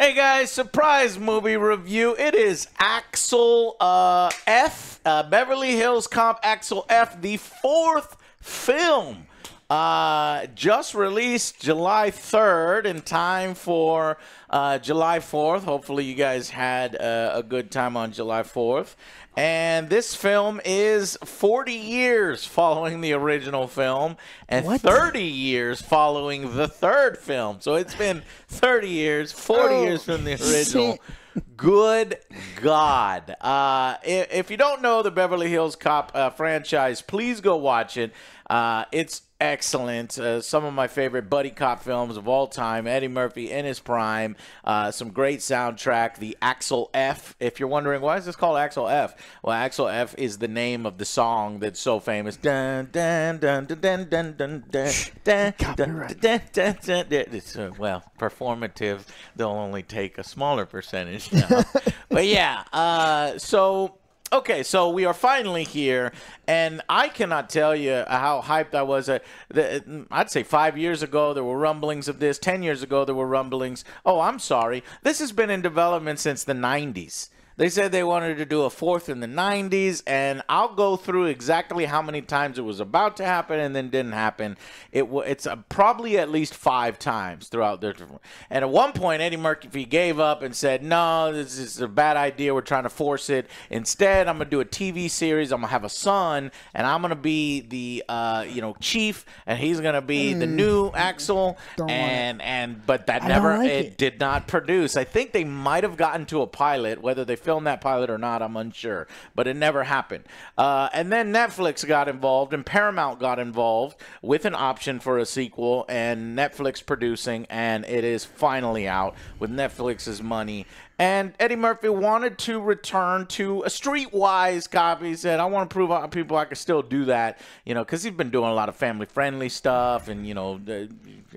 Hey guys, surprise movie review. It is Axel F, Beverly Hills Cop Axel F, the fourth film. Just released July 3rd in time for July 4th. Hopefully you guys had a good time on July 4th. And this film is 40 years following the original film and 30 years following the third film. So it's been 30 years, 40 years from the original. Good God. If you don't know the Beverly Hills Cop franchise, please go watch it. It's excellent. Some of my favorite buddy cop films of all time. Eddie Murphy in his prime. Some great soundtrack. The Axel F. If you're wondering, why is this called Axel F? Well, Axel F is the name of the song that's so famous. Dun, dun, dun, dun, dun, dun, dun, dun, dun, dun, dun, dun. It's, well, performative. They'll only take a smaller percentage now. But yeah, okay, so we are finally here, and I cannot tell you how hyped I was. I'd say 5 years ago, there were rumblings of this. 10 years ago, there were rumblings. Oh, I'm sorry. This has been in development since the 90s. They said they wanted to do a fourth in the 90s, and I'll go through exactly how many times it was about to happen and then didn't happen. It's probably at least 5 times throughout their. And at one point, Eddie Murphy gave up and said, "No, this is a bad idea. We're trying to force it. Instead, I'm gonna do a TV series. I'm gonna have a son, and I'm gonna be the chief, and he's gonna be the new Axel." But that it did not produce. I think they might have gotten to a pilot, whether they filmed that pilot or not, I'm unsure, but it never happened. And then Netflix got involved and Paramount got involved with an option for a sequel, and Netflix producing, and it is finally out with Netflix's money. And Eddie Murphy wanted to return to a streetwise cop. He said, "I want to prove to people I can still do that," because he's been doing a lot of family-friendly stuff and,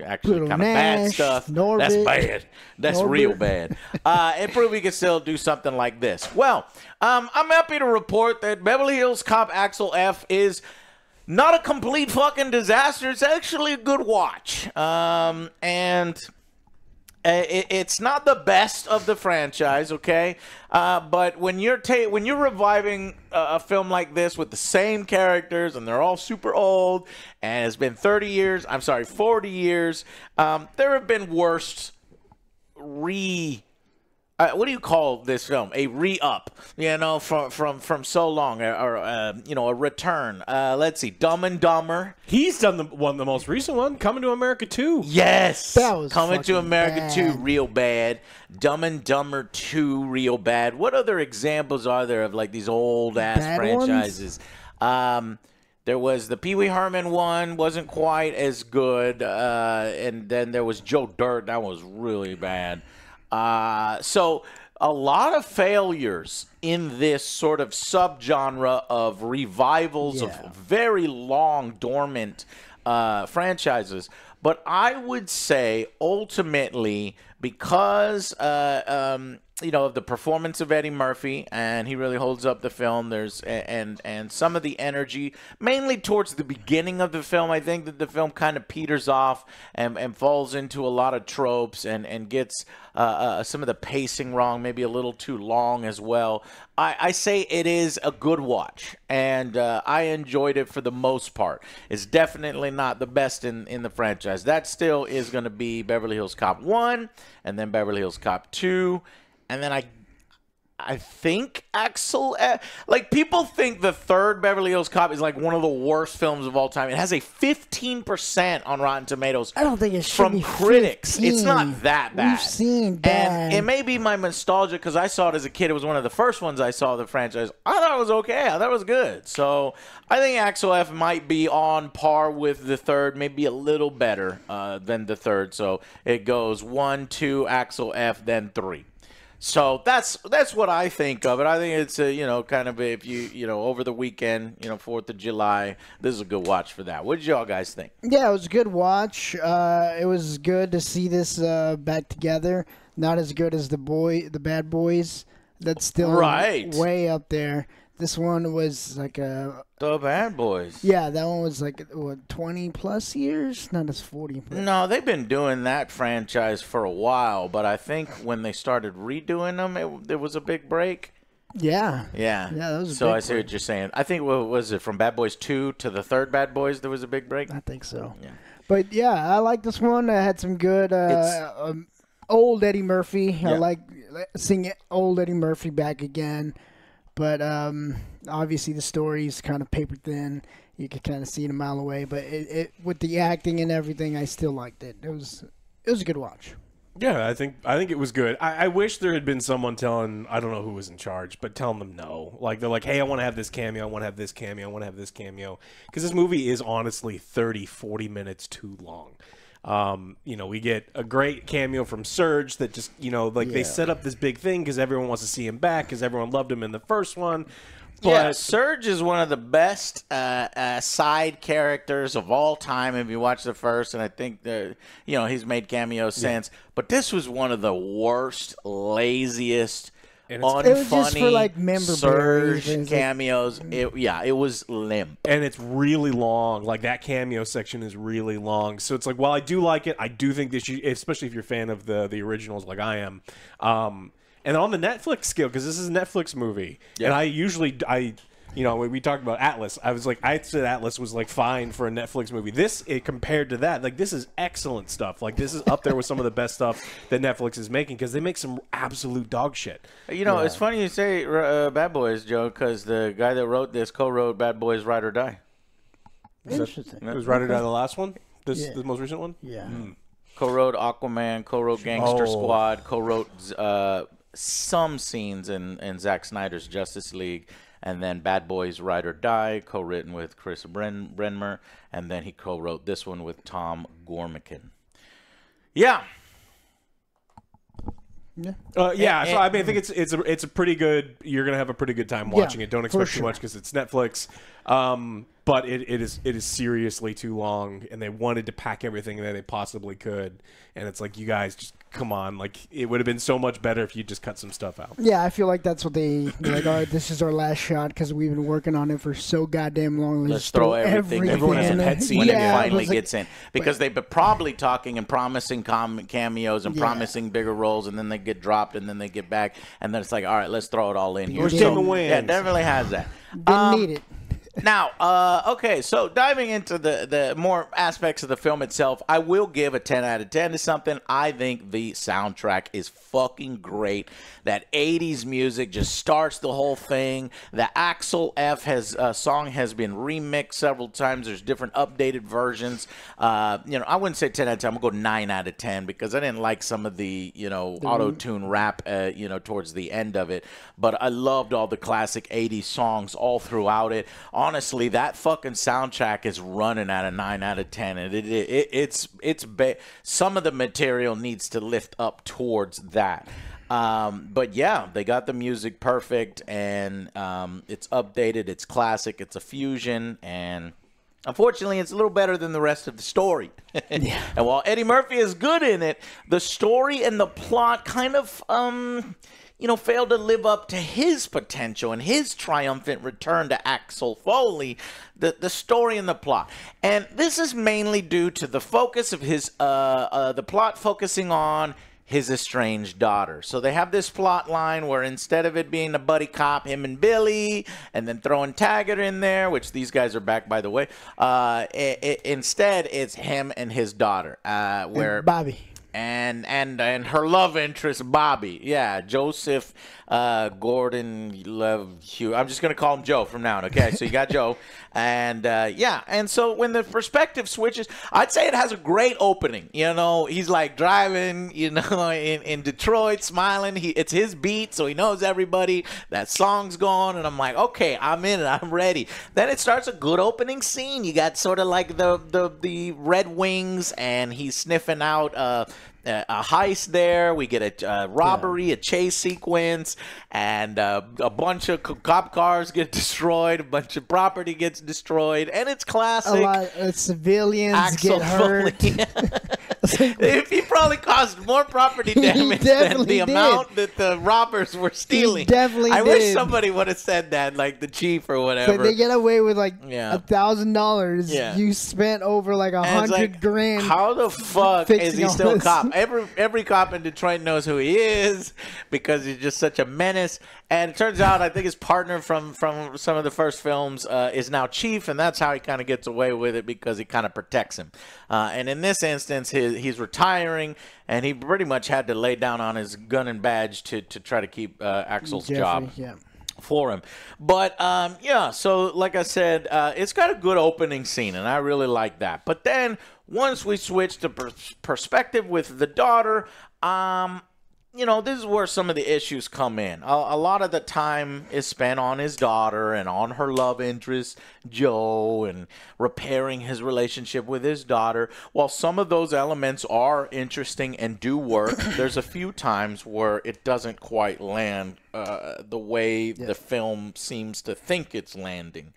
actually kind of bad stuff. That's bad. That's real bad. And prove he can still do something like this. Well, I'm happy to report that Beverly Hills Cop Axel F is not a complete fucking disaster. It's actually a good watch. It's not the best of the franchise, okay? But when you're reviving a film like this with the same characters and they're all super old and it's been 40 years, there have been worse what do you call this film? A re-up, from so long, or a return. Let's see, Dumb and Dumber. He's done the most recent one, Coming to America 2. Yes, that was Coming to America 2, real bad. Dumb and Dumber 2, real bad. What other examples are there of like these old ass franchises? There was the Pee Wee Herman one, wasn't quite as good, and then there was Joe Dirt. That was really bad. So a lot of failures in this sort of subgenre of revivals of very long dormant franchises. But I would say ultimately, because of the performance of Eddie Murphy, and he really holds up the film. And some of the energy, mainly towards the beginning of the film. I think that the film kind of peters off and falls into a lot of tropes and gets some of the pacing wrong, maybe a little too long as well. I say it is a good watch, and I enjoyed it for the most part. It's definitely not the best in the franchise. That still is going to be Beverly Hills Cop 1, and then Beverly Hills Cop 2, and then I think Axel F. Like, people think the third Beverly Hills Cop is like one of the worst films of all time. It has a 15% on Rotten Tomatoes. I don't think it should from be critics. 15. It's not that bad. We've seen bad. And it may be my nostalgia because I saw it as a kid. It was one of the first ones I saw of the franchise. I thought it was okay. I thought it was good. So I think Axel F might be on par with the third, maybe a little better than the third. So it goes 1, 2, Axel F, then 3. So that's what I think of it. I think it's kind of, if you over the weekend, 4th of July, this is a good watch for that. What did y'all guys think? Yeah, it was a good watch. It was good to see this back together. Not as good as the Bad Boys. That's still way up there. This one was like The Bad Boys. yeah, that one was like what 20 plus years, not as 40. But No, they've been doing that franchise for a while, but I think when they started redoing them, there was a big break. yeah, Yeah. that was a so big I see break. what you're saying. I think, what was it, from Bad Boys 2 to the third Bad Boys, there was a big break? I think so. Yeah. But yeah, I like this one. I had some good old Eddie Murphy. Yeah. I like seeing old Eddie Murphy back again. But obviously the story's kind of paper thin. You could kind of see it a mile away. But it with the acting and everything, I still liked it. It was a good watch. Yeah, I think it was good. I wish there had been someone telling, I don't know who was in charge, but telling them no. Like, they're like, hey, I want to have this cameo, I want to have this cameo, I want to have this cameo. Because this movie is honestly 30, 40 minutes too long. We get a great cameo from Surge that just, they set up this big thing because everyone wants to see him back because everyone loved him in the first one. But Yeah, Surge is one of the best side characters of all time. If you watch the first, and I think he's made cameos since. But this was one of the worst, laziest, unfunny It was just for, like, memorabilia. Surge cameos. It was limp. And it's really long. Like, that cameo section is really long. So it's like, while I do like it, I do think that especially if you're a fan of the originals like I am, and on the Netflix scale, because this is a Netflix movie, and when we talked about Atlas, I said Atlas was like fine for a Netflix movie. Compared to that, like, this is excellent stuff. Like, this is up there with some of the best stuff that Netflix is making because they make some absolute dog shit. It's funny you say Bad Boys, Joe, because the guy that wrote this co-wrote Bad Boys Ride or Die. Interesting. It was right out of the last one, the most recent one. Yeah. Co-wrote Aquaman, co-wrote Gangster Squad, co-wrote some scenes in Zack Snyder's Justice League, and then Bad Boys Ride or Die, co-written with Chris Brenmer, and then he co-wrote this one with Tom Gormican. Yeah. So I think it's a pretty good. You're gonna have a pretty good time watching it. Don't expect too much because it's Netflix. But it is seriously too long, and they wanted to pack everything that they possibly could, and it's like, you guys, just come on. Like, it would have been so much better if you just cut some stuff out. Yeah, I feel like that's what they're like, all right, this is our last shot because we've been working on it for so goddamn long. Let's throw everything. Everyone has a pet scene when it Yeah, finally gets in. Because they've been probably talking and promising cameos and promising bigger roles, and then they get dropped, and then they get back, and then it's like, all right, let's throw it all in here. Where's Game of Wins? Yeah, it definitely has that. Didn't need it. Now, okay, so diving into the more aspects of the film itself, I will give a 10 out of 10 to something. I think the soundtrack is fucking great. That 80s music just starts the whole thing. The Axel F song has been remixed several times. There's different updated versions. I wouldn't say 10 out of 10. I'm going to go 9 out of 10 because I didn't like some of the auto-tune rap, towards the end of it. But I loved all the classic 80s songs all throughout it. Honestly, that fucking soundtrack is running at a 9 out of 10, and some of the material needs to lift up towards that. But yeah, they got the music perfect, and it's updated, it's classic, it's a fusion, and unfortunately, it's a little better than the rest of the story. And while Eddie Murphy is good in it, the story and the plot kind of failed to live up to his potential and his triumphant return to Axel Foley, the story and the plot. And this is mainly due to the focus of the plot focusing on his estranged daughter. So they have this plot line where instead of it being a buddy cop, him and Billy, and then throwing Taggart in there, which these guys are back, by the way, instead it's him and his daughter, where Bobby. And her love interest, Bobby. Yeah, Joseph Gordon Love Hugh. I'm just going to call him Joe from now on, okay? So you got Joe. And so when the perspective switches, I'd say it has a great opening. He's like driving, in Detroit, smiling. It's his beat, so he knows everybody. That song's going, and I'm like, okay, I'm in it. I'm ready. Then it starts a good opening scene. You got sort of like the Red Wings, and he's sniffing out a heist there. We get a robbery, a chase sequence, and a bunch of cop cars get destroyed, a bunch of property gets destroyed, and it's classic. A lot of civilians Axel get hurt. He probably caused more property damage than the amount that the robbers were stealing. He definitely I did. wish somebody would have said that, like the chief or whatever. But they get away with like Yeah. $1,000. Yeah. You spent over like And it's like, $100,000. How the fuck is fixing he all still a this. cop? Every cop in Detroit knows who he is because he's just such a menace. And it turns out, I think his partner from some of the first films is now chief, and that's how he kind of gets away with it because he kind of protects him. And in this instance, he's retiring, and he pretty much had to lay down on his gun and badge to try to keep Axel's job. Yeah. For him. But yeah, so like I said, it's got a good opening scene, and I really like that. But then once we switch to perspective with the daughter, you know, this is where some of the issues come in. A lot of the time is spent on his daughter and on her love interest, Joe, and repairing his relationship with his daughter. While some of those elements are interesting and do work, there's a few times where it doesn't quite land the way the film seems to think it's landing.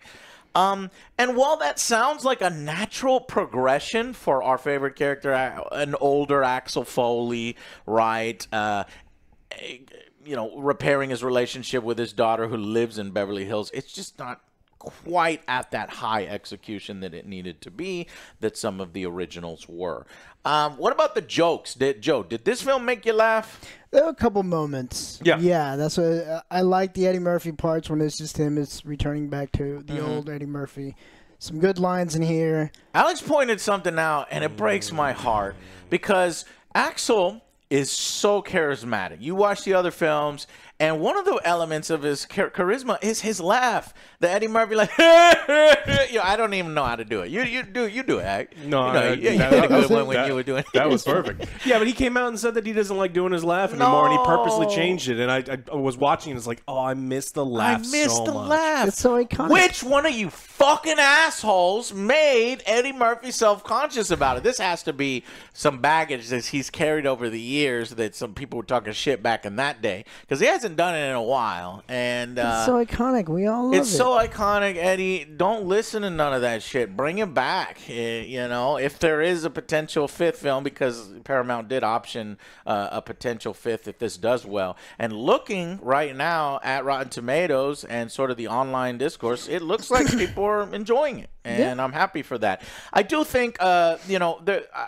And while that sounds like a natural progression for our favorite character, an older Axel Foley, right? You know, repairing his relationship with his daughter who lives in Beverly Hills, it's just not quite at that high execution that it needed to be, that some of the originals were. What about the jokes? Did this film make you laugh? There were a couple moments. Yeah. That's what I like, the Eddie Murphy parts when it's just him. It's returning back to the old Eddie Murphy. Some good lines in here. Alex pointed something out, and it breaks my heart because Axel is so charismatic. You watch the other films, and one of the elements of his charisma is his laugh. The Eddie Murphy, like, I don't even know how to do it. You do it. Hank. No, you know, you did a good one when you were doing it. That was perfect. Yeah, but he came out and said that he doesn't like doing his laugh anymore, and he purposely changed it. And I was watching, and it's like, oh, I missed the laugh so much. I missed the laugh. It's so iconic. Which one of you fucking assholes made Eddie Murphy self-conscious about it? This has to be some baggage that he's carried over the years that some people were talking shit back in that day, because he hasn't done it in a while. And it's so iconic. We all love it. It's so iconic, Eddie. Don't listen to none of that shit. Bring it back. You know, if there is a potential fifth film, because Paramount did option a potential fifth if this does well. And looking right now at Rotten Tomatoes and sort of the online discourse, it looks like people are enjoying it. And I'm happy for that. I do think, you know,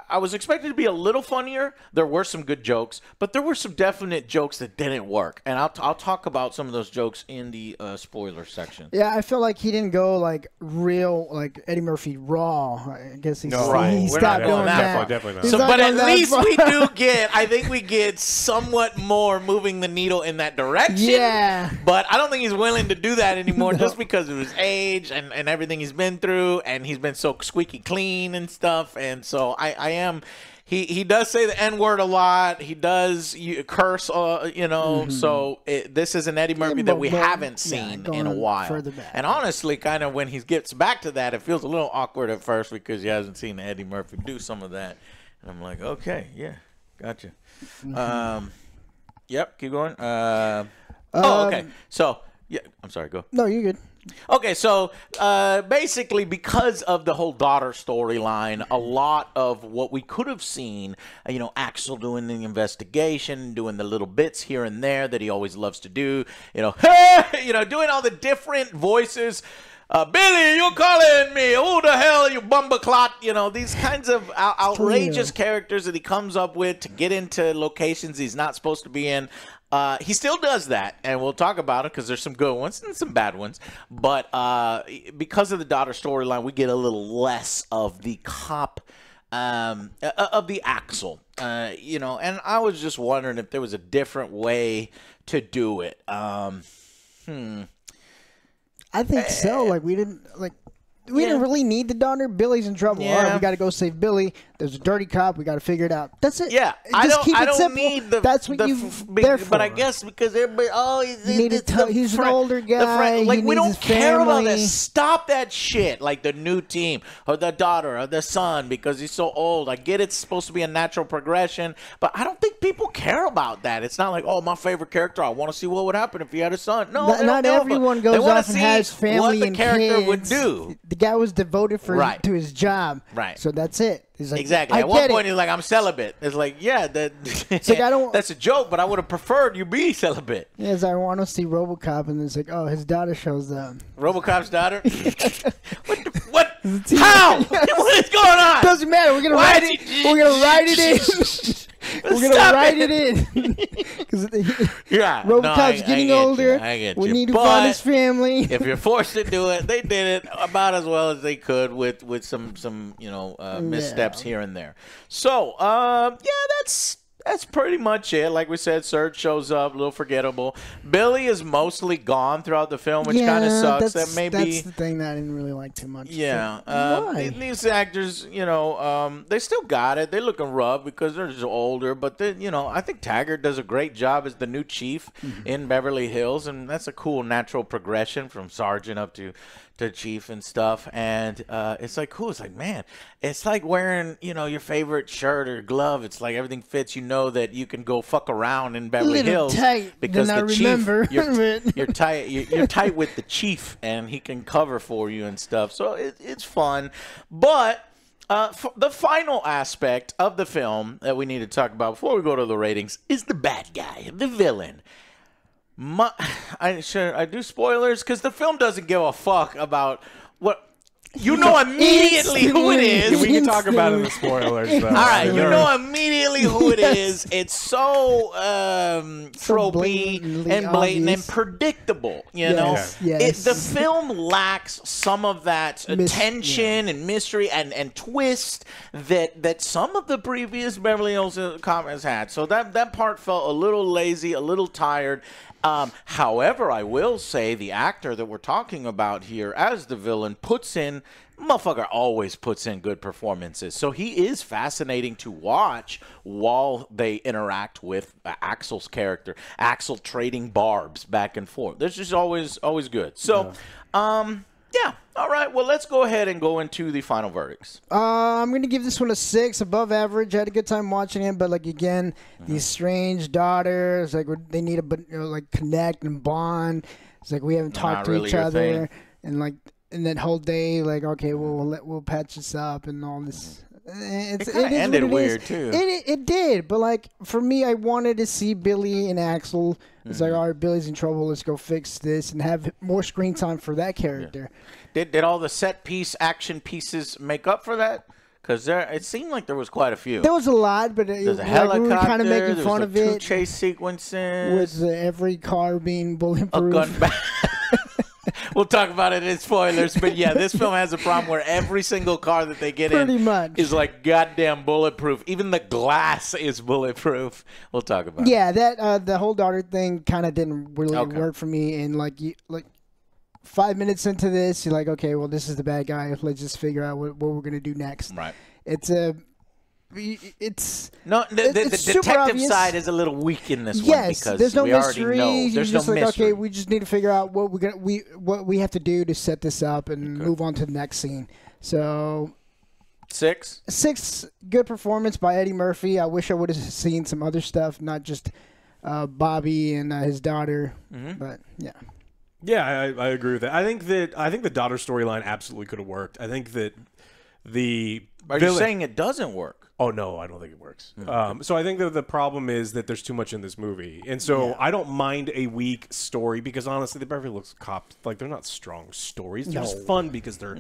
I was expecting to be a little funnier. There were some good jokes, but there were some definite jokes that didn't work. And I'll talk about some of those jokes in the spoiler section. Yeah, I feel like he didn't go like real, like Eddie Murphy raw. I guess he stopped doing that. Definitely not. So, but at least we do get, I think we get somewhat more moving the needle in that direction. Yeah. But I don't think he's willing to do that anymore just because of his age and everything he's been through. And he's been so squeaky clean and stuff. And so I am... He does say the N-word a lot. He does curse, you know. So this is an Eddie Murphy that we haven't seen in a while. And honestly, kind of when he gets back to that, it feels a little awkward at first because he hasn't seen Eddie Murphy do some of that. And I'm like, okay, yeah, gotcha. Yep, keep going. Okay. So, yeah, I'm sorry, go. No, you're good. Okay, so basically because of the whole daughter storyline, a lot of what we could have seen, you know, Axel doing the investigation, doing the little bits here and there that he always loves to do, you know, you know, doing all the different voices. Billy, you calling me? Who the hell are you, bumbleclot? You know, these kinds of outrageous characters that he comes up with to get into locations he's not supposed to be in. He still does that, and we'll talk about it because there's some good ones and some bad ones. But because of the daughter storyline, we get a little less of the cop, of the Axel. You know, and I was just wondering if there was a different way to do it. I think so. Like we didn't really need the daughter. Billy's in trouble. All right, we got to go save Billy. There's a dirty cop. We got to figure it out. That's it. Yeah, I don't need the. That's what you there for. But I guess because everybody, he's an older guy. Like we don't care about that. Stop that shit. Like the new team or the daughter or the son because he's so old. I get it's supposed to be a natural progression, but I don't think people care about that. It's not like, oh, my favorite character. I want to see what would happen if he had a son. No, not everyone goes off and has family what the and character kids. Would do. The guy was devoted to his job. Right. So that's it. He's like, exactly. At one point, he's like, "I'm celibate." It's like, yeah, it's like, I don't. That's a joke, but I would have preferred you be celibate. Yeah, I want to see RoboCop, and it's like, oh, his daughter shows up. RoboCop's daughter. What? How? What is going on? Doesn't matter. We're gonna write it. We're gonna write it in. We're gonna write it in. Because RoboCop's getting older. I get we you. need to But find his family. if you're forced to do it, they did it about as well as they could with some missteps here and there. So that's pretty much it. Like we said, Serge shows up, a little forgettable. Billy is mostly gone throughout the film, which kind of sucks. That's the thing that I didn't really like too much. Yeah. Why? These actors, they still got it. They're looking rough because they're just older. But, I think Taggart does a great job as the new chief in Beverly Hills. And that's a cool natural progression from sergeant up to chief and stuff. And it's like cool. It's like, man, it's like wearing your favorite shirt or glove. It's like everything fits. You know that you can go fuck around in Beverly Hills tight, because the chief you're tight. You're tight with the chief, and he can cover for you and stuff. So it's fun. But the final aspect of the film that we need to talk about before we go to the ratings is the bad guy, the villain. I do spoilers because the film doesn't give a fuck about what immediately who it is. We can talk about it in the spoilers, though. All right, immediately who it is. It's so tropey and blatant and predictable. Yes. The film lacks some of that tension and mystery and twist that some of the previous Beverly Hills Cop has had. So that part felt a little lazy, a little tired. However, I will say the actor that we're talking about here as the villain motherfucker always puts in good performances. So he is fascinating to watch while they interact with Axel's character. Axel trading barbs back and forth. This is always good. So, yeah. All right. Well, let's go ahead and go into the final verdicts. I'm going to give this one a 6, above average. I had a good time watching it, but again, these strange daughters, they need to connect and bond. It's like we haven't talked to each other, and that whole day, okay, we'll patch this up and all this. It kind of ended weird too. It did, but for me, I wanted to see Billy and Axel. It's like, all right, Billy's in trouble. Let's go fix this and have more screen time for that character. Yeah. Did all the set piece action pieces make up for that? Because it seemed like there was quite a few. There was a lot, but there's a helicopter. We were kind of making fun of it. 2 chase sequences with every car being bulletproof. A gun back. We'll talk about it in spoilers, but yeah, this film has a problem where every single car that they get in is goddamn bulletproof. Even the glass is bulletproof. We'll talk about it. Yeah, that the whole daughter thing kind of didn't really work for me. And 5 minutes into this, you're like, okay, well, this is the bad guy. Let's just figure out what we're gonna do next. Right. The detective side is a little weak in this one because there's no we mystery. Already know. There's just no mystery. Okay, we just need to figure out what we have to do to set this up and move on to the next scene. So 6 good performance by Eddie Murphy. I wish I would have seen some other stuff, not just Bobby and his daughter. But yeah. Yeah, I agree with that. I think the daughter storyline absolutely could have worked. I think that Are you saying it doesn't work? Oh, no, I don't think it works. So I think that the problem is that there's too much in this movie. And so I don't mind a weak story because, honestly, the Beverly Hills Cop, they're not strong stories. They're just fun because they're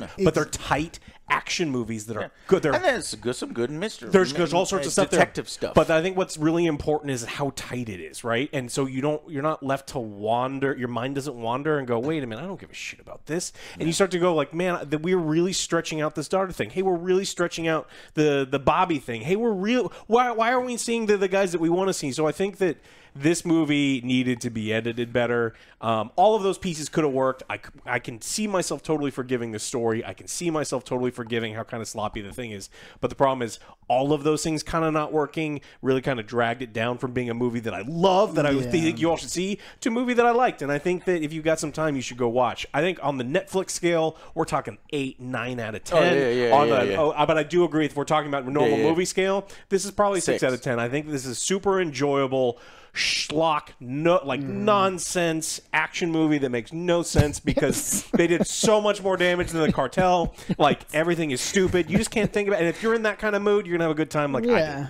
tight action movies that are good. And there's some good mystery. There's all sorts of stuff detective stuff. But I think what's really important is how tight it is, right? And so you're not left to wander. Your mind doesn't wander and go, wait a minute, I don't give a shit about this. And you start to go man, we're really stretching out this daughter thing. Hey, we're really stretching out the Bobby thing. Hey, we're real. Why aren't we seeing the guys that we want to see? So I think that this movie needed to be edited better. All of those pieces could have worked. I can see myself totally forgiving the story. I can see myself totally forgiving how kind of sloppy the thing is. But the problem is all of those things kind of not working really kind of dragged it down from being a movie that I love, that I think you all should see, to a movie that I liked. And I think that if you've got some time, you should go watch. I think on the Netflix scale, we're talking 8, 9 out of 10. But I do agree, if we're talking about normal movie scale, this is probably 6 out of 10. I think this is super enjoyable, schlock, nonsense action movie that makes no sense because they did so much more damage than the cartel. Like, everything is stupid. You just can't think about it. And if you're in that kind of mood, you're gonna have a good time like I did.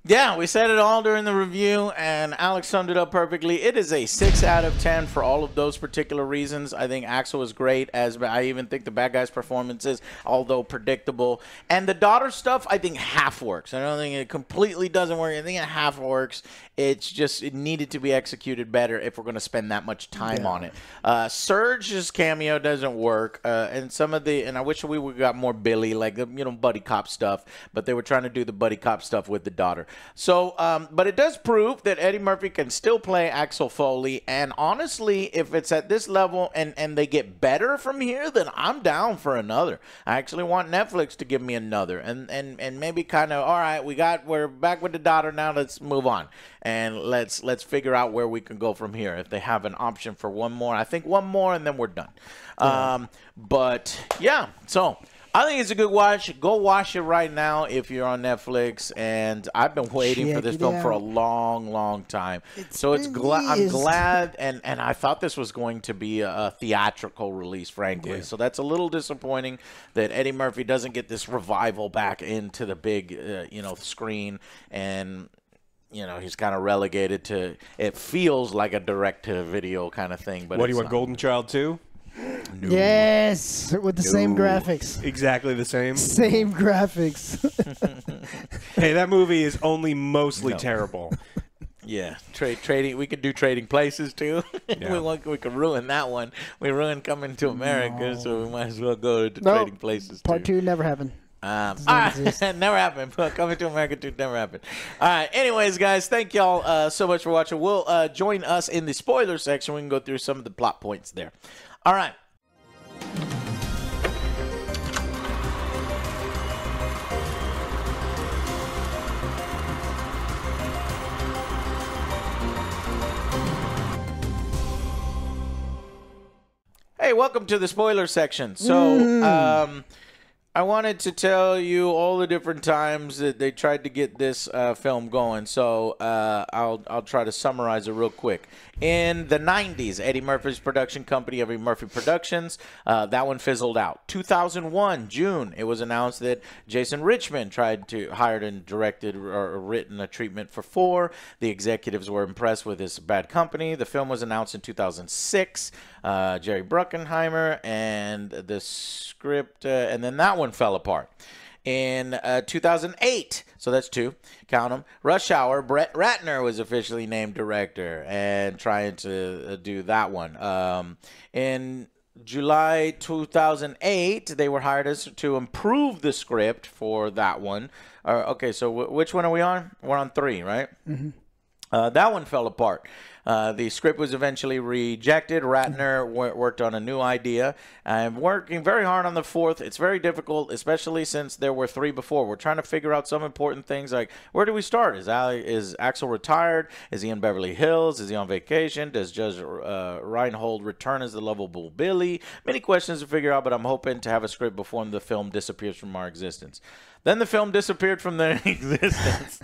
Yeah, we said it all during the review, and Alex summed it up perfectly. It is a 6 out of 10 for all of those particular reasons. I think Axel was great, as I even think the bad guy's performances, although predictable. And the daughter stuff, I think half works. I don't think it completely doesn't work. I think it half works. It's just, it needed to be executed better if we're going to spend that much time on it. Surge's cameo doesn't work, and some of the, and I wish we would got more Billy, like, buddy cop stuff, but they were trying to do the buddy cop stuff with the daughter. So, but it does prove that Eddie Murphy can still play Axel Foley, and honestly, if it's at this level and they get better from here, then I'm down for another. I actually want Netflix to give me another, and maybe kind of, all right, we're back with the daughter now, let's move on. And let's figure out where we can go from here. If they have an option for one more, I think one more, and then we're done. But yeah, so I think it's a good watch. Go watch it right now if you're on Netflix. And I've been waiting for this film for a long, long time. I'm glad, and I thought this was going to be a theatrical release, frankly. Yeah. So that's a little disappointing that Eddie Murphy doesn't get this revival back into the big, screen. And he's kind of relegated to, it feels like a direct-to-video kind of thing. But what do you want, Golden Child 2? No. Yes, with the same graphics. Exactly the same. Same graphics. Hey, that movie is only mostly terrible. Yeah, trading. We could do Trading Places too. Yeah. we could ruin that one. We ruined Coming to America, so we might as well go to Trading Places. Part 2 never happened. Never happened. Coming to America 2 never happened. All right. Anyways, guys, thank y'all so much for watching. We'll join us in the spoiler section. We can go through some of the plot points there. All right. Hey, welcome to the spoiler section. So, I wanted to tell you all the different times that they tried to get this film going. So I'll try to summarize it real quick. In the 90s, Eddie Murphy's production company, Eddie Murphy Productions, that one fizzled out. 2001, June, it was announced that Jason Richmond hired and directed or written a treatment for 4. The executives were impressed with this bad company. The film was announced in 2006. Jerry Bruckheimer and the script, and then that one fell apart. In 2008, so that's 2, count them, Rush Hour, Brett Ratner was officially named director and trying to do that one. In July 2008, they were hired to improve the script for that one. Okay, so which one are we on? We're on 3, right? Mm-hmm. That one fell apart. The script was eventually rejected. Ratner worked on a new idea. I'm working very hard on the 4th. It's very difficult, especially since there were 3 before. We're trying to figure out some important things like, where do we start? Is Axel retired? Is he in Beverly Hills? Is he on vacation? Does Judge Reinhold return as the lovable Billy? Many questions to figure out, but I'm hoping to have a script before the film disappears from our existence. Then the film disappeared from their existence.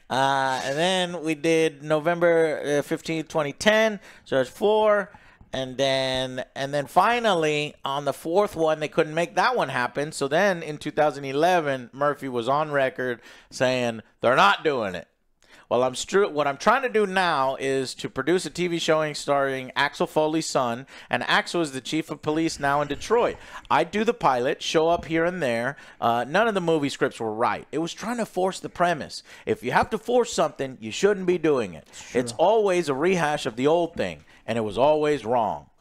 And then we did November 15th, 2010. So there's 4. And then finally, on the 4th one, they couldn't make that one happen. So then in 2011, Murphy was on record saying they're not doing it. Well, what I'm trying to do now is to produce a TV showing starring Axel Foley's son, and Axel is the chief of police now in Detroit. I do the pilot, show up here and there. None of the movie scripts were right. It was trying to force the premise. If you have to force something, you shouldn't be doing it. Sure. It's always a rehash of the old thing, and it was always wrong.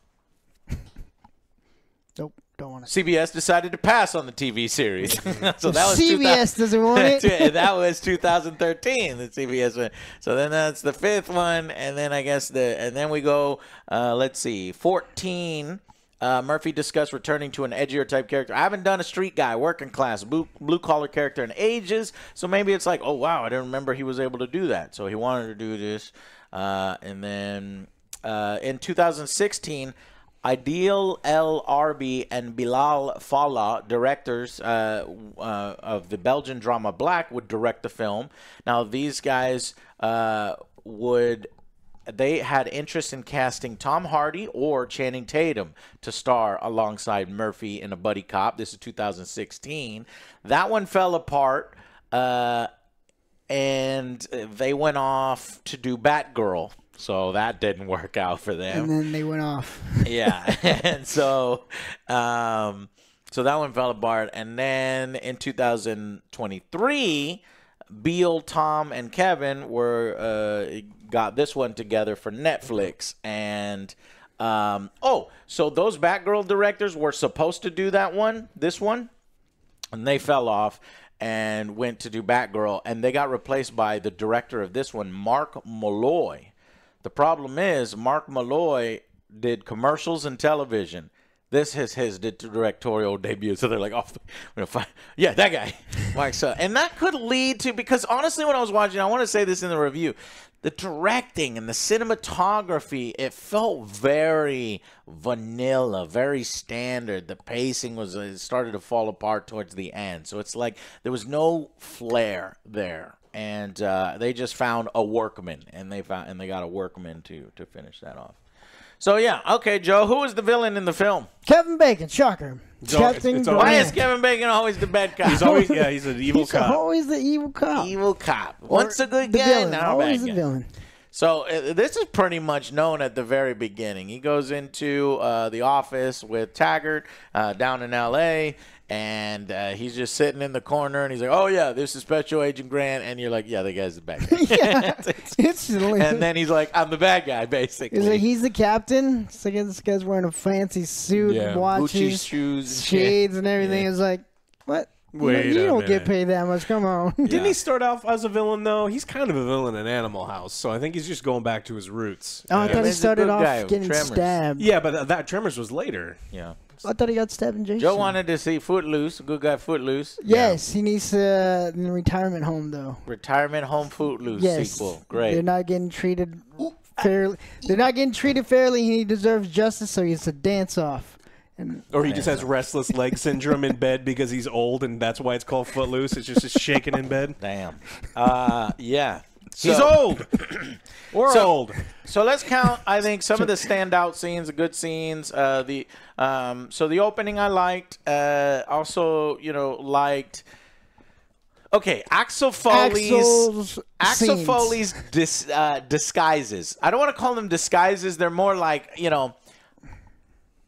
Nope. Don't want CBS decided to pass on the TV series. So that was CBS doesn't want it. That was 2013. The CBS one. So then that's the 5th one, and then I guess and then we go. Let's see, 14. Murphy discussed returning to an edgier type character. I haven't done a street guy, working class, blue collar character in ages. So maybe it's like, oh wow, I didn't remember he was able to do that. So he wanted to do this, and then in 2016. Ideal El Arbi and Bilal Fallah, directors of the Belgian drama Black, would direct the film. Now, these guys they had interest in casting Tom Hardy or Channing Tatum to star alongside Murphy in a buddy cop. This is 2016. That one fell apart, and they went off to do Batgirl. So that didn't work out for them. And then they went off. Yeah. And so that one fell apart. And then in 2023, Beal, Tom, and Kevin got this one together for Netflix. And so those Batgirl directors were supposed to do this one, and they fell off and went to do Batgirl, and they got replaced by the director of this one, Mark Malloy. The problem is Mark Malloy did commercials and television. This is his directorial debut, so they're like, "Oh, yeah, that guy." Like so, and that could lead to, because honestly, when I was watching, I want to say this in the review, the directing and the cinematography, it felt very vanilla, very standard. The pacing it started to fall apart towards the end, so it's like there was no flair there, and they just found a workman, and they got a workman to finish that off. So, yeah. Okay, Joe, who was the villain in the film? Kevin Bacon. Shocker. Why is Kevin Bacon always the bad cop? He's always, he's an evil cop. He's always the evil cop. Evil cop. Once a good guy, now a bad guy. The villain. So this is pretty much known at the very beginning. He goes into the office with Taggart down in L.A., and he's just sitting in the corner, and he's like, "Oh yeah, this is Special Agent Grant," and you're like, "Yeah, the guy's the bad guy." Yeah, and then he's like, "I'm the bad guy," basically. He's like, he's the captain. It's like this guy's wearing a fancy suit, watches, Gucci shoes, shades, and everything. It's like, what? Wait, you don't get paid that much. Come on. Didn't he start off as a villain, though? He's kind of a villain in Animal House, so I think he's just going back to his roots. Oh, I thought he started off getting stabbed. Yeah, but that Tremors was later. Yeah. I thought he got stabbed in Jason. Joe wanted to see Footloose, good guy Footloose. Yes, he needs to in the retirement home, though. Retirement Home Footloose sequel. Great. They're not getting treated fairly. They're not getting treated fairly. He deserves justice, so he has to dance off. Or he just has restless leg syndrome in bed because he's old, and that's why it's called Footloose. It's just shaking in bed. Damn. Yeah. He's old. We're old. So let's count, I think, some of the standout scenes, the good scenes. So the opening I liked. Also, liked. Okay, Axel Foley's disguises. I don't want to call them disguises. They're more like,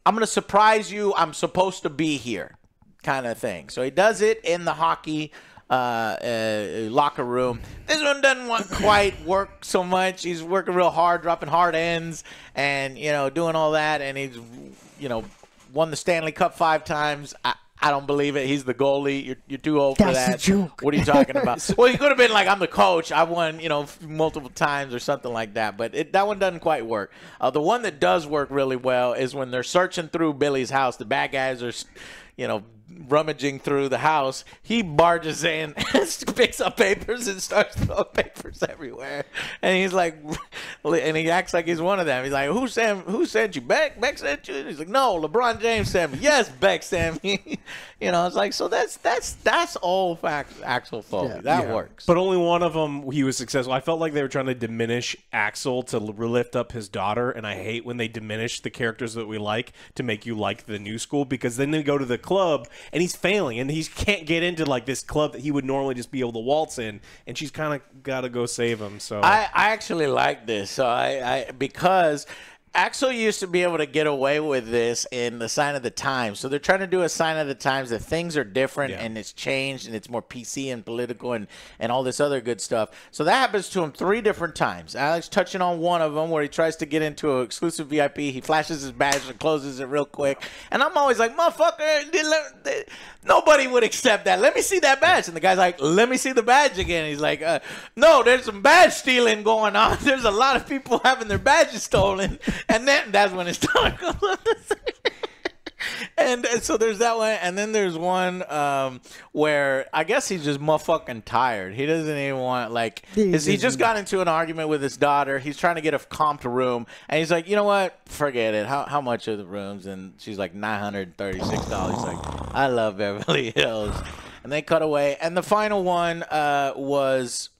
I'm going to surprise you. I'm supposed to be here kind of thing. So he does it in the hockey locker room. This one doesn't quite work so much. He's working real hard, dropping hard ends, and doing all that. And he's won the Stanley Cup 5 times. I don't believe it. He's the goalie. You're too old for that. That's a joke. What are you talking about? Well, he could have been like, I'm the coach. I won, multiple times or something like that. But that one doesn't quite work. The one that does work really well is when they're searching through Billy's house. The bad guys are, rummaging through the house. He barges in, picks up papers, and starts throwing papers everywhere. And he's like, and he acts like he's one of them. He's like, who sent you? Beck sent you? And he's like, no, LeBron James sent me. Yes, Beck sent me. It's like, so that's old Axel Foley. That works. But only one of them he was successful. I felt like they were trying to diminish Axel to lift up his daughter, and I hate when they diminish the characters that we like to make you like the new school, because then they go to the club and he's failing, and he can't get into like this club that he would normally just be able to waltz in, and she's kind of got to go save him. So I actually like this. So because Axel used to be able to get away with this in the Sign of the Times. So they're trying to do a Sign of the Times that things are different and it's changed and it's more PC and political and all this other good stuff. So that happens to him 3 different times. Alex touching on one of them where he tries to get into an exclusive VIP. He flashes his badge and closes it real quick. And I'm always like, motherfucker, nobody would accept that. Let me see that badge. And the guy's like, let me see the badge again. He's like, no, there's some badge stealing going on. There's a lot of people having their badges stolen. And then that's when it's time. And so there's that one. And then there's one where I guess he's just motherfucking tired. He doesn't even want, he just got into an argument with his daughter. He's trying to get a comped room. And he's like, you know what? Forget it. How much are the rooms? And she's like, $936. He's like, I love Beverly Hills. And they cut away. And the final one was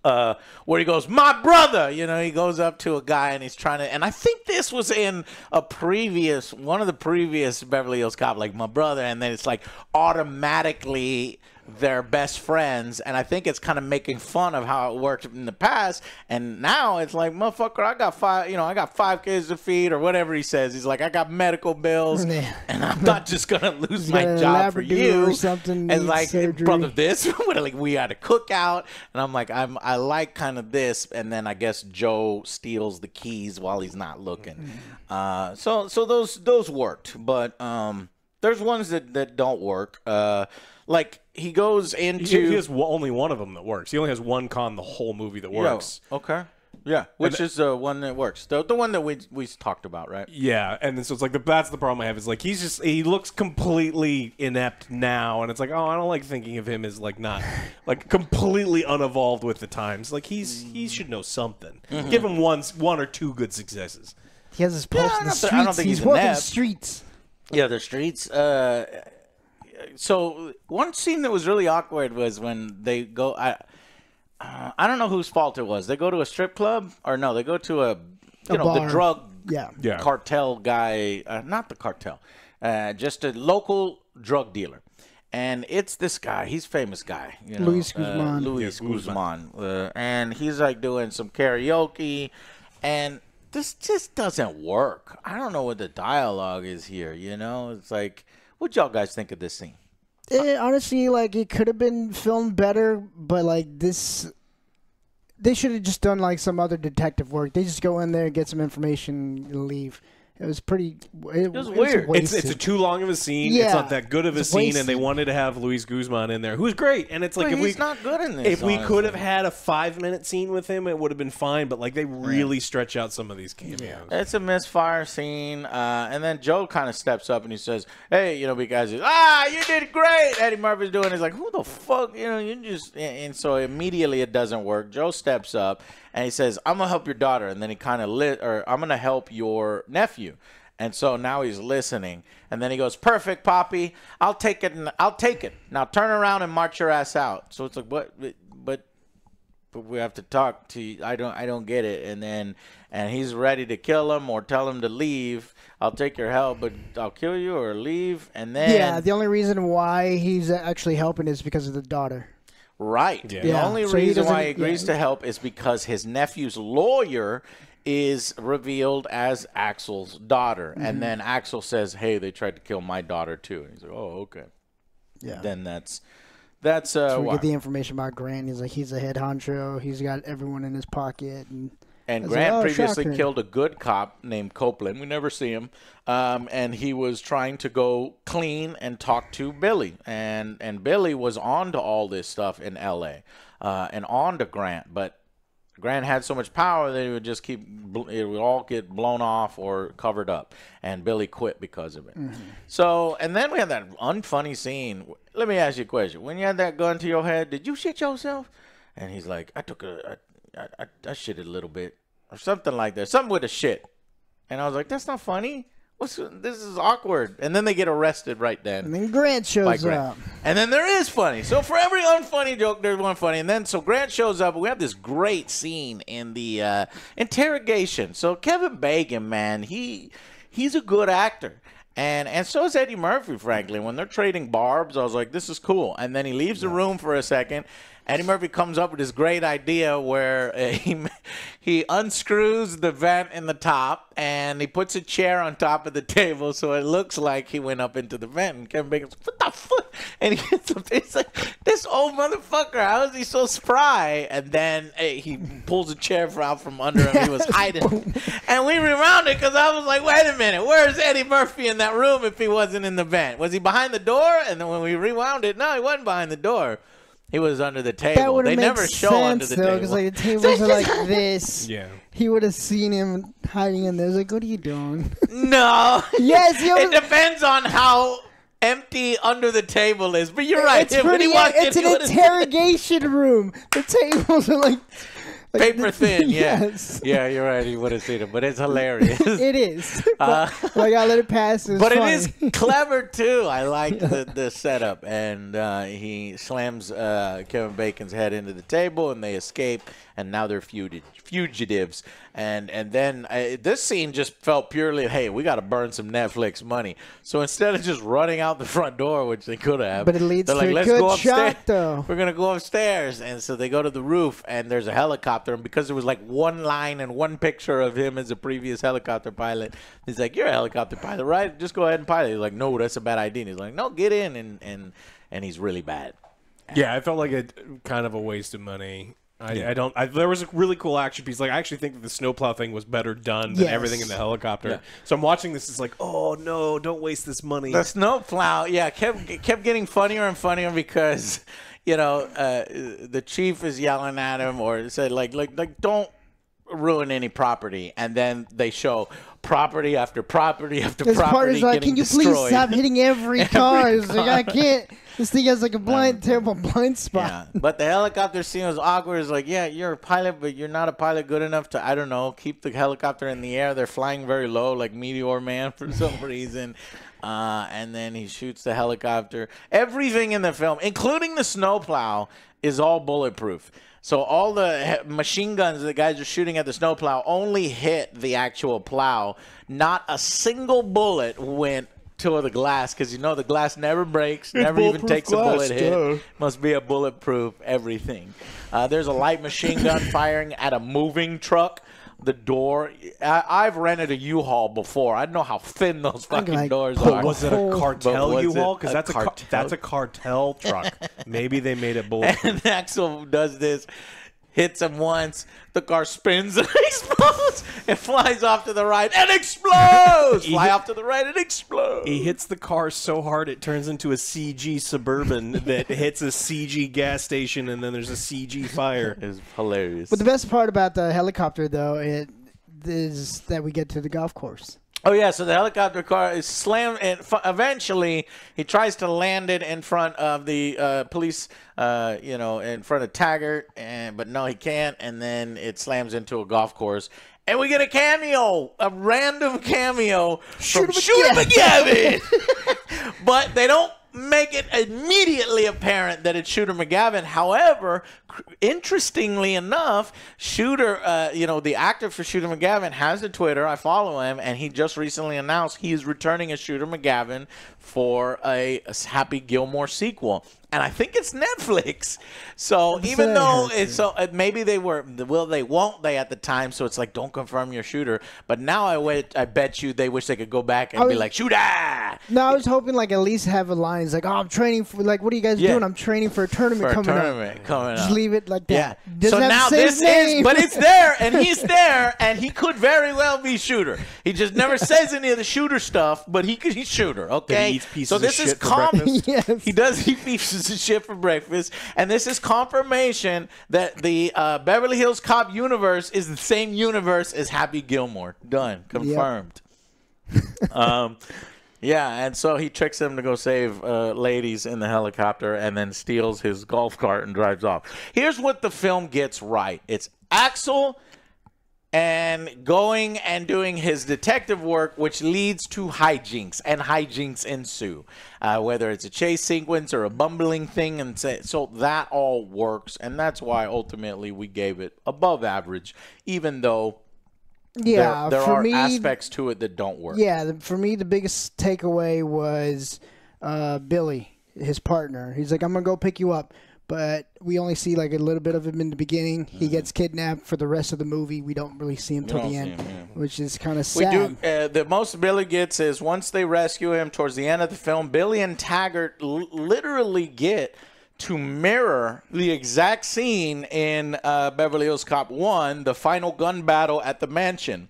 where he goes, my brother, you know, he goes up to a guy and he's trying to, and I think this was in one of the previous Beverly Hills Cop, like my brother, and then it's like automatically they're best friends, and I think it's kind of making fun of how it worked in the past, and now it's like, motherfucker, I got 5 kids to feed, or whatever he says. He's like, I got medical bills, and I'm not just gonna lose my job for you. Or something, and like, surgery. brother, this, like, we had a cookout, and I'm like, I like kind of this, and then I guess Joe steals the keys while he's not looking. So those worked, but there's ones that don't work. Like, he goes into... He has only one of them that works. He only has one con the whole movie that works. Yeah, okay. Yeah, which is the one that works. The one that we talked about, right? Yeah, and then so it's like, that's the problem I have, is like, he looks completely inept now, and it's like, oh, I don't like thinking of him as like not, like, completely unevolved with the times. Like, he should know something. Give him one or two good successes. He has his pulse in the streets. I don't think he's walking the inept. streets. Yeah, the streets. So one scene that was really awkward was when they go. I don't know whose fault it was. They go to a strip club, or no, they go to a bar. the drug Yeah. cartel guy, not the cartel, just a local drug dealer, and it's this guy. He's a famous guy, you know, Luis Guzman. Luis Guzman, and he's like doing some karaoke, and this just doesn't work. I don't know what the dialogue is here. You know, it's like. What y'all guys think of this scene? Honestly, like, it could have been filmed better, but like this, they should have just done like some other detective work. They just go in there, get some information, and leave. It was pretty. It was weird. It's a too long of a scene. Yeah, it's not that good of a scene, and they wanted to have Luis Guzman in there, who's great. And it's like, but he's not good in this. If we could have had a 5-minute scene with him, it would have been fine. But like, they really stretch out some of these cameos. It's a misfire scene, and then Joe kind of steps up and he says, "Hey, you know, because you did great." Eddie Murphy's doing. He's like, "Who the fuck, you know? You just." And so immediately it doesn't work. Joe steps up and he says, "I'm gonna help your daughter," and then he kind of I'm gonna help your nephew. And so now he's listening, and then he goes, "Perfect, Poppy. I'll take it. I'll take it. Now turn around and march your ass out." So it's like, but we have to talk to you. I don't get it. And he's ready to kill him or tell him to leave. I'll take your help, but I'll kill you or leave. And then the only reason why he's actually helping is because of the daughter. Right. Yeah. The only So reason why he agrees to help is because his nephew's lawyer is revealed as Axel's daughter. And then Axel says, "Hey, they tried to kill my daughter too." And he's like, "Oh, okay." Yeah. Then that's So we why. get the information about Grant. He's like, he's a head honcho. He's got everyone in his pocket. And I was Grant like, oh, previously shocker. killed a good cop named Copeland. We never see him. And he was trying to go clean and talk to Billy. And Billy was on to all this stuff in L.A. And on to Grant. But Grant had so much power that it would all get blown off or covered up. And Billy quit because of it. So, and then we had that unfunny scene. Let me ask you a question. When you had that gun to your head, did you shit yourself? And he's like, I shitted a little bit. Or something like that. Something with a shit. And I was like, that's not funny. This is awkward. And then they get arrested right then. And then Grant shows up. And then there is funny. So for every unfunny joke, there's one funny. And then so Grant shows up. And we have this great scene in the interrogation. So Kevin Bacon, man, he's a good actor. And so is Eddie Murphy, frankly. When they're trading barbs, I was like, this is cool. And then he leaves the room for a second. Eddie Murphy comes up with this great idea where he unscrews the vent in the top and he puts a chair on top of the table so it looks like he went up into the vent. And Kevin Bacon's like, what the fuck? And he gets up there, it's like, this old motherfucker, how is he so spry? And then he pulls a chair out from under him. He was hiding. And we rewound it because I was like, wait a minute, where's Eddie Murphy in that room if he wasn't in the vent? Was he behind the door? And then when we rewound it, no, he wasn't behind the door. He was under the table. That would They have made never sense, show under the though, table. because like the tables are like this. Yeah. He would have seen him hiding in there. He's like, what are you doing? No. Yes, you It depends on how empty under the table is. But you're right. It's, pretty, it's an interrogation room. The tables are like Paper thin, yeah. Yes. Yeah, you're right. You would have seen it, but it's hilarious. It is. But, like, I let it pass. But funny. it is clever, too. I like the setup. And he slams Kevin Bacon's head into the table, and they escape, and now they're fugitives. And then this scene just felt purely, hey, we got to burn some Netflix money. So instead of just running out the front door, which they could have, but it leads they're to like, a let's good go upstairs. shot, though. We're going to go upstairs. And so they go to the roof, and there's a helicopter. And because there was like one line and one picture of him as a previous helicopter pilot, he's like, you're a helicopter pilot, right? Just go ahead and pilot. He's like, no, that's a bad idea. And he's like, no, get in. And he's really bad. Yeah, I felt like a kind of a waste of money. There was a really cool action piece. Like, I actually think that the snowplow thing was better done than everything in the helicopter. Yeah. So I'm watching this. It's like, oh no, don't waste this money. The snowplow, kept getting funnier and funnier because, the chief is yelling at him or said like don't ruin any property, and then they show property after property after this property part is like, getting can you destroyed. please stop hitting every car? It's like, I can't. This thing has like a terrible blind spot. Yeah. But the helicopter scene was awkward. It's like, yeah, you're a pilot, but you're not a pilot good enough to, I don't know, keep the helicopter in the air. They're flying very low, like Meteor Man for some reason. And then he shoots the helicopter. Everything in the film, including the snowplow, is all bulletproof. So all the machine guns the guys are shooting at the snowplow only hit the actual plow. Not a single bullet went to the glass, because the glass never breaks, never even takes glass, a bullet hit. Must be a bulletproof everything. There's a light machine gun firing at a moving truck. The door, I've rented a U-Haul before. I don't know how thin those fucking doors are. Was it a cartel U-Haul? Because that's a cartel truck. Maybe they made it bulletproof. And Axel does this. Hits him once, the car spins and explodes. It flies off to the right and explodes. Fly off to the right and explode. He hits the car so hard it turns into a CG Suburban that hits a CG gas station, and then there's a CG fire. It's hilarious. But the best part about the helicopter, though, is that we get to the golf course. Oh, yeah, so the helicopter car is slammed, and eventually he tries to land it in front of the police, in front of Taggart, but no, he can't, and then it slams into a golf course. And we get a random cameo from Shooter McGavin. But they don't make it immediately apparent that it's Shooter McGavin. However, interestingly enough, Shooter, the actor for Shooter McGavin has a Twitter. I follow him, and he just recently announced he is returning as Shooter McGavin for a Happy Gilmore sequel. And I think it's Netflix. So even though it's maybe they won't at the time. So it's like, don't confirm your Shooter. But now I bet you they wish they could go back and be like, Shooter. No, I was hoping like at least have a line. It's like, oh, I'm training for, like, what are you guys doing? I'm training for a tournament coming up. Just leave it like that. Yeah. So now this is, but it's there, and he's there, and he could very well be Shooter. He just never says any of the Shooter stuff, but he's Shooter. Okay. He eats pieces of shit for breakfast. Yes. He does eat pieces of shit for breakfast, and this is confirmation that the Beverly Hills Cop universe is the same universe as Happy Gilmore. Done. Confirmed. Yep. Yeah, and so he tricks them to go save ladies in the helicopter and then steals his golf cart and drives off. Here's what the film gets right. It's Axel and going and doing his detective work, which leads to hijinks, and hijinks ensue. Whether it's a chase sequence or a bumbling thing, and so that all works, and that's why ultimately we gave it above average, even though there are aspects to it that don't work. Yeah, for me, the biggest takeaway was Billy, his partner. He's like, I'm going to go pick you up. But we only see like a little bit of him in the beginning. He gets kidnapped for the rest of the movie. We don't really see him till the end, which is kind of sad. The most Billy gets is once they rescue him towards the end of the film, Billy and Taggart literally get to mirror the exact scene in Beverly Hills Cop 1, the final gun battle at the mansion.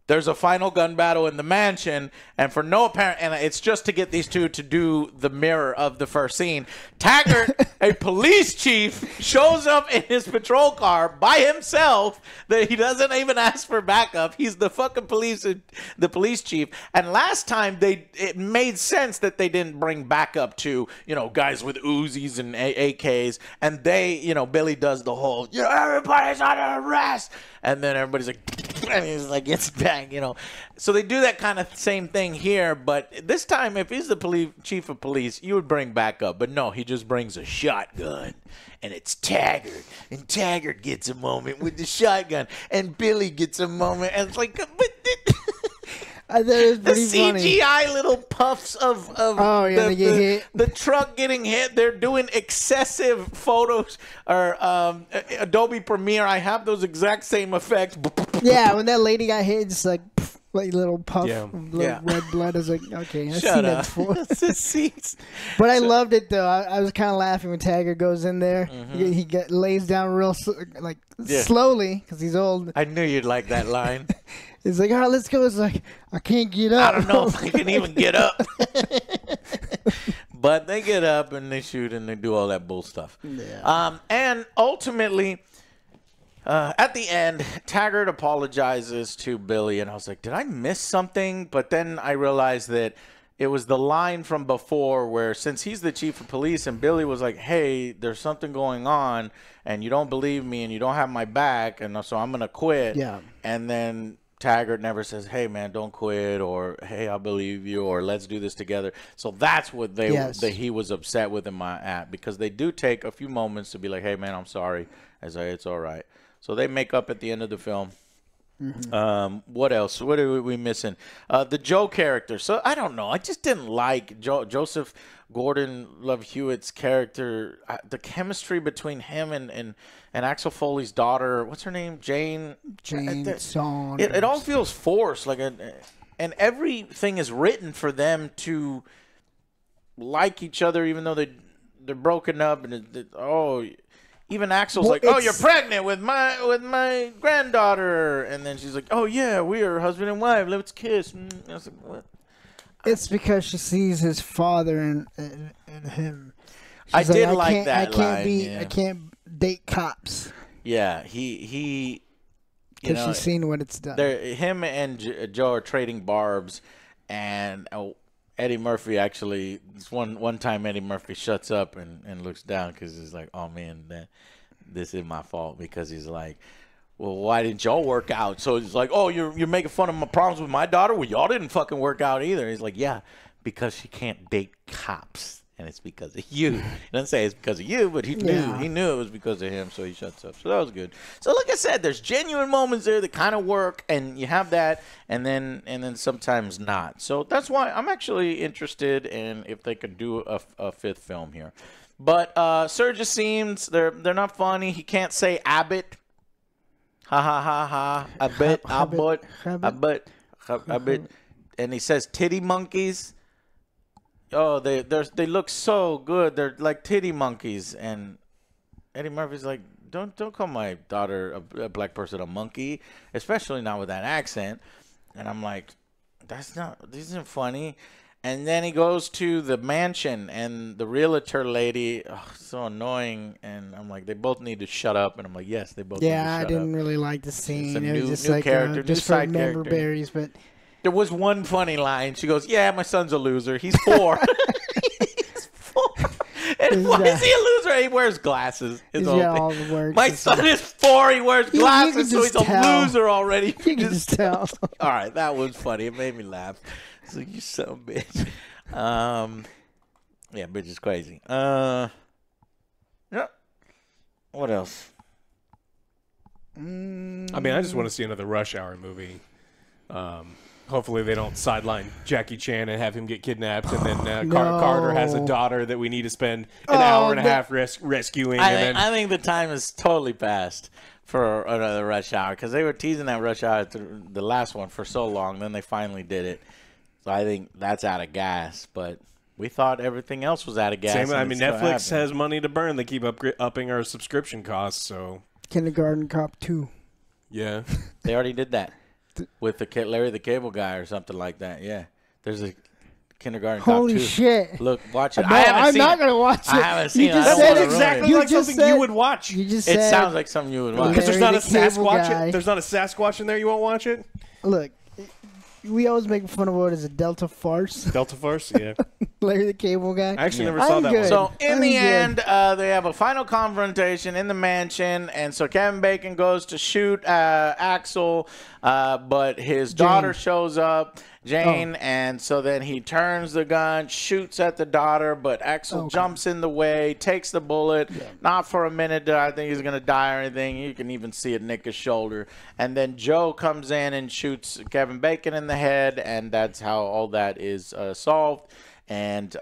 There's a final gun battle in the mansion, and for no apparent, and it's just to get these two to do the mirror of the first scene. Taggart, a police chief, shows up in his patrol car by himself. That he doesn't even ask for backup. He's the fucking the police chief. And last time it made sense that they didn't bring backup to guys with Uzis and AKs, and Billy does the whole everybody's under arrest, and then everybody's like. And he's like, it's back, So they do that kind of same thing here, but this time, if he's the chief of police, you would bring backup. But no, he just brings a shotgun, and it's Taggart. And Taggart gets a moment with the shotgun, and Billy gets a moment. And it's like, but I thought it was the pretty CGI funny. little puffs of they get hit. The truck getting hit. They're doing excessive photos or Adobe Premiere. I have those exact same effects. Yeah, when that lady got hit, just like little puff Yeah. of red blood. I was like, okay, I've Shut seen up. that before. But I loved it though. I was kind of laughing when Taggart goes in there. He lays down real slowly because he's old. I knew you'd like that line. He's like, all right, let's go. It's like, I can't get up. I don't know if I can even get up. But they get up and they shoot and they do all that bull stuff. Yeah. And ultimately, at the end, Taggart apologizes to Billy. And I was like, did I miss something? But then I realized that it was the line from before where since he's the chief of police and Billy was like, hey, there's something going on and you don't believe me and you don't have my back. And so I'm going to quit. Yeah. And then Taggart never says, hey, man, don't quit, or hey, I believe you, or let's do this together. So that's what he was upset with him at, because they do take a few moments to be like, hey, man, I'm sorry. I say, it's all right. So they make up at the end of the film. What else? What are we missing? The Joe character. So I don't know. I just didn't like Joseph Gordon-Levitt Hewitt's character. The chemistry between him and Axel Foley's daughter. What's her name? Jane Saunders. It all feels forced. And everything is written for them to like each other, even though they're broken up. And even Axel's like, oh, you're pregnant with my granddaughter. And then she's like, oh, yeah, we are husband and wife. Let's kiss. And I was like, what? It's because she sees his father in him. She's I did like that line. I can't date cops. Yeah, he because she's seen what it's done. Him and Joe are trading barbs, and Eddie Murphy actually, one time Eddie Murphy shuts up and looks down because he's like, oh, man, this is my fault, because he's like, well, why didn't y'all work out? So he's like, oh, you're making fun of my problems with my daughter? Well, y'all didn't fucking work out either. He's like, yeah, because she can't date cops, and it's because of you. He doesn't say it's because of you, but he knew it was because of him, so he shuts up. So that was good. So like I said, there's genuine moments there that kind of work, and you have that, and then sometimes not. So that's why I'm actually interested in if they could do a fifth film here. But Surge's scenes, they're not funny. He can't say Abbott. Ha ha ha ha. I bet. And he says titty monkeys. Oh, they look so good. They're like titty monkeys. And Eddie Murphy's like, don't call my daughter a black person a monkey, especially not with that accent. And I'm like, this isn't funny. And then he goes to the mansion, and the realtor lady, so annoying. And I'm like, they both need to shut up. And I'm like, yes, they both need to shut up. Yeah, I didn't really like the scene. It was just new like character, just new for side member character. berries, but there was one funny line. She goes, yeah, my son's a loser. He's 4. He's 4. And why is he a loser? He wears glasses. He's got all the words. My son is 4. He wears glasses, so he's a loser already. You can just tell. All right, that was funny. It made me laugh. So you son of a bitch. Yeah, bitch is crazy. Yeah. What else? I mean, I just want to see another Rush Hour movie. Hopefully they don't sideline Jackie Chan and have him get kidnapped, and then Carter has a daughter that we need to spend an hour and a half rescuing. I think the time is totally past for another Rush Hour, because they were teasing that Rush Hour, the last one, for so long. Then they finally did it. So I think that's out of gas, but we thought everything else was out of gas. I mean, Netflix has money to burn. They keep upping our subscription costs, so. Kindergarten Cop 2. Yeah. They already did that. with the Larry the Cable Guy or something like that. Yeah, there's a Kindergarten Cop 2. Holy shit! Look, watch it. No, I'm not gonna watch it. I haven't seen it. just I don't said wanna it ruin exactly You like just something you would watch. You just It said, sounds like something you would watch. Because there's not a Larry the Cable Sasquatch. Guy. There's not a Sasquatch in there. You won't watch it. Look, we always make fun of what is a Delta farce. Delta Farce. Yeah. Larry the Cable Guy. I actually never saw I'm that good. one. So in I'm the good. end, they have a final confrontation in the mansion, and so Kevin Bacon goes to shoot Axel, but his daughter shows up, Jane, and so then he turns the gun, shoots at the daughter, but Axel jumps in the way, takes the bullet. Not for a minute did I think he's gonna die or anything. You can even see it nick his shoulder, and then Joe comes in and shoots Kevin Bacon in the head, and that's how all that is solved. And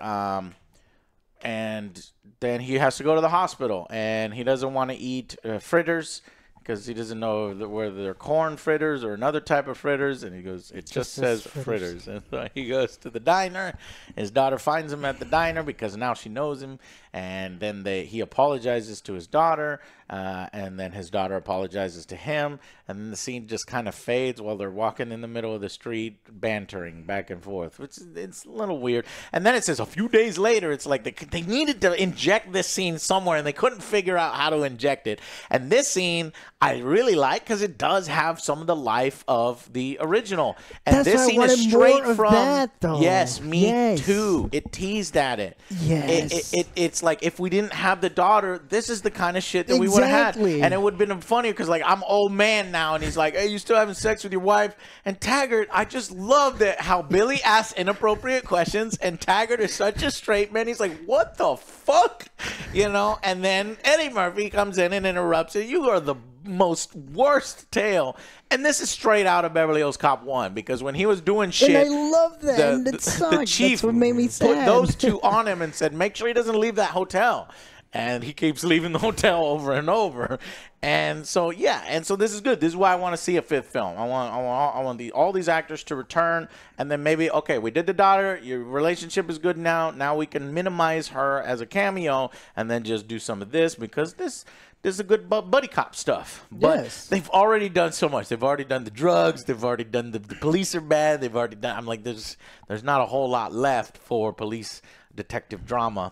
then he has to go to the hospital, and he doesn't want to eat fritters because he doesn't know whether they're corn fritters or another type of fritters. And he goes, it just says fritters. And so he goes to the diner. His daughter finds him at the diner because now she knows him. And then he apologizes to his daughter, and then his daughter apologizes to him. And then the scene just kind of fades while they're walking in the middle of the street, bantering back and forth, which it's a little weird. And then it says a few days later, it's like they needed to inject this scene somewhere, and they couldn't figure out how to inject it. And this scene I really like because it does have some of the life of the original. And That's this why I scene is wanted straight more of from that, though. Yes, me Yes. too. It teased at it. Yes. It's like if we didn't have the daughter, this is the kind of shit that we would have had. Exactly. And it would have been funny because, like, I'm old man now, and he's like, hey, you still having sex with your wife? And Taggart, I just love that how Billy asks inappropriate questions, and Taggart is such a straight man. He's like, what the fuck? You know? And then Eddie Murphy comes in and interrupts it. You are the most worst tale. And this is straight out of Beverly Hills Cop 1, because when he was doing shit, And I love that. And it sucked. the chief That's what made me put sad. those two on him and said, make sure he doesn't leave that hotel. And he keeps leaving the hotel over and over. And so, yeah. And so this is good. This is why I want to see a fifth film. I want all these actors to return. And then maybe, okay, we did the daughter. Your relationship is good now. Now we can minimize her as a cameo and then just do some of this, because this is a good buddy cop stuff. But Yes. they've already done so much. They've already done the drugs. They've already done the police are bad. They've already done. I'm like, there's not a whole lot left for police detective drama.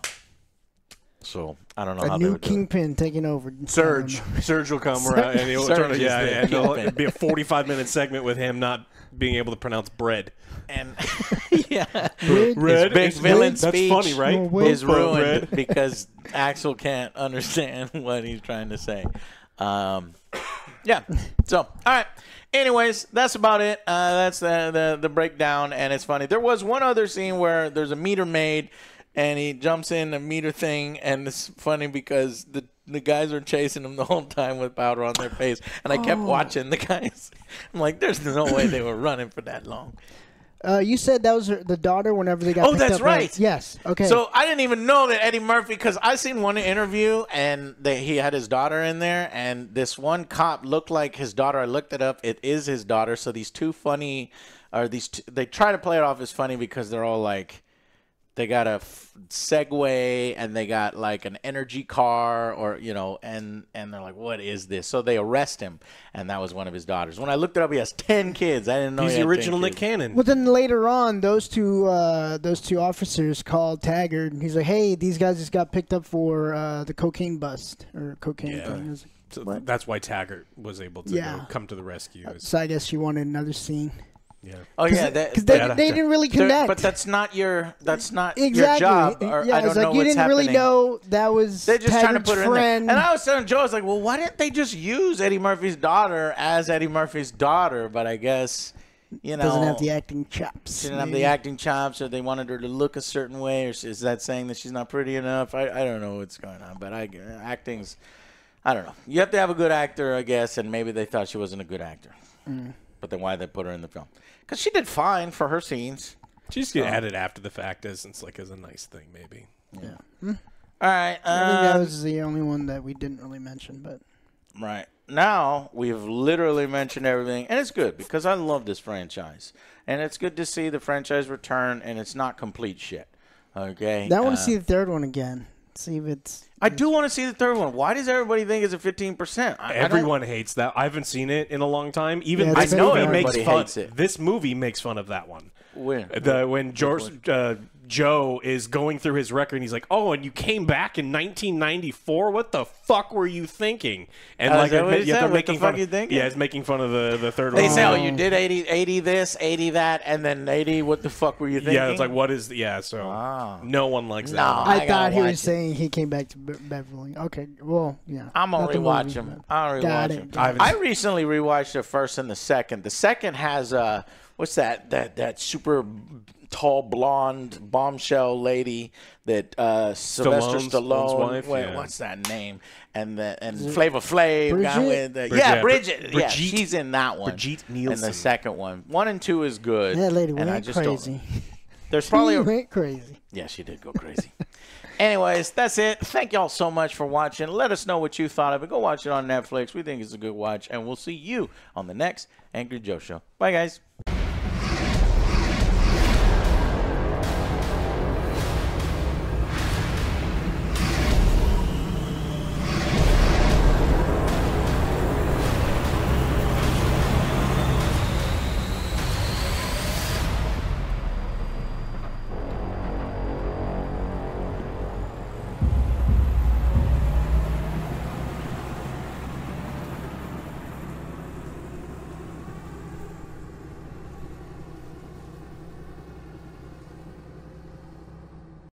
So I don't know how A they new would do it. Kingpin taking over. Surge will come around, and he'll Surge is the and it'll Kingpin. be a 45-minute segment with him not being able to pronounce bread. And yeah, Red. his big villain That's speech funny, right? Oh, wait. is ruined Red. because Axel can't understand what he's trying to say. Yeah. So, all right. Anyways, that's about it. That's the breakdown, and it's funny. There was one other scene where there's a meter maid, and he jumps in the meter thing, and it's funny because the guys are chasing him the whole time with powder on their face, and I kept watching the guys. I'm like, there's no way they were running for that long. You said that was the daughter whenever they got Oh, picked that's up, right. Yes. Okay. So I didn't even know that Eddie Murphy, because I seen one interview and he had his daughter in there, and this one cop looked like his daughter. I looked it up. It is his daughter. So these two funny, or they try to play it off as funny because they're all like, they got a Segway and they got like an energy car, or and they're like, what is this? So they arrest him, and that was one of his daughters. When I looked it up, he has 10 kids. I didn't know He's he the had original 10 Nick kids. Cannon. Well, then later on, those two officers called Taggart, and he's like, "Hey, these guys just got picked up for the cocaine bust or cocaine Yeah. thing." I was like, So what? that's why Taggart was able to come to the rescue. So I guess she wanted another scene. Yeah. Oh yeah, Because they didn't really connect. But that's not your Exactly. your job. Or Yeah, I don't it's know like you what's didn't happening. really know that was They're just trying to Taggart's put her in there. friend. And I was telling Joe, I was like, well, why didn't they just use Eddie Murphy's daughter as Eddie Murphy's daughter? But I guess, doesn't have the acting chops. she didn't have the acting chops, or they wanted her to look a certain way, or is that saying that she's not pretty enough? I don't know what's going on, but acting's, I don't know. You have to have a good actor, I guess, and maybe they thought she wasn't a good actor. But then why did they put her in the film? Because she did fine for her scenes. She just get added after the fact as a nice thing, maybe. Yeah. All right. I think that was the only one that we didn't really mention, but Right. Now, we've literally mentioned everything, and it's good because I love this franchise. And it's good to see the franchise return, and it's not complete shit. Okay? I want to see the third one again. See if it's. I do want to see the third one. Why does everybody think it's a 15%? Everyone hates that. I haven't seen it in a long time. Even Yeah, this I know movie everybody makes fun. hates it. This movie makes fun of that one. When George Joe is going through his record and he's like, "Oh, and you came back in 1994. What the fuck were you thinking?" And is that what he said? they're What making the fun. fuck you thinking? Yeah, it's making fun of the third They one. say, "Oh, you did 80 this, 80 that, and then 80. What the fuck were you thinking?" Yeah, it's like, what is? Yeah, so no one likes that. No. one. I I gotta thought he watch was it. saying he came back to Beverly. Okay, well, yeah. I'm gonna Not the rewatch movie, them. but- I'll Got rewatch it. them. I recently rewatched the first and the second. The second has what's that super tall blonde bombshell lady that Sylvester Stallone's Stallone. wife, Wait, yeah. what's that name? And Flavor Flav guy Bridget? with Bridget. Yeah, she's in that one. Brigitte And Nielsen. the second one, 1 and 2 is good. That lady and I went just don't- crazy. There's probably She a, went crazy. yeah, she did go crazy. Anyways, that's it. Thank y'all so much for watching. Let us know what you thought of it. Go watch it on Netflix. We think it's a good watch, and we'll see you on the next Angry Joe Show. Bye, guys.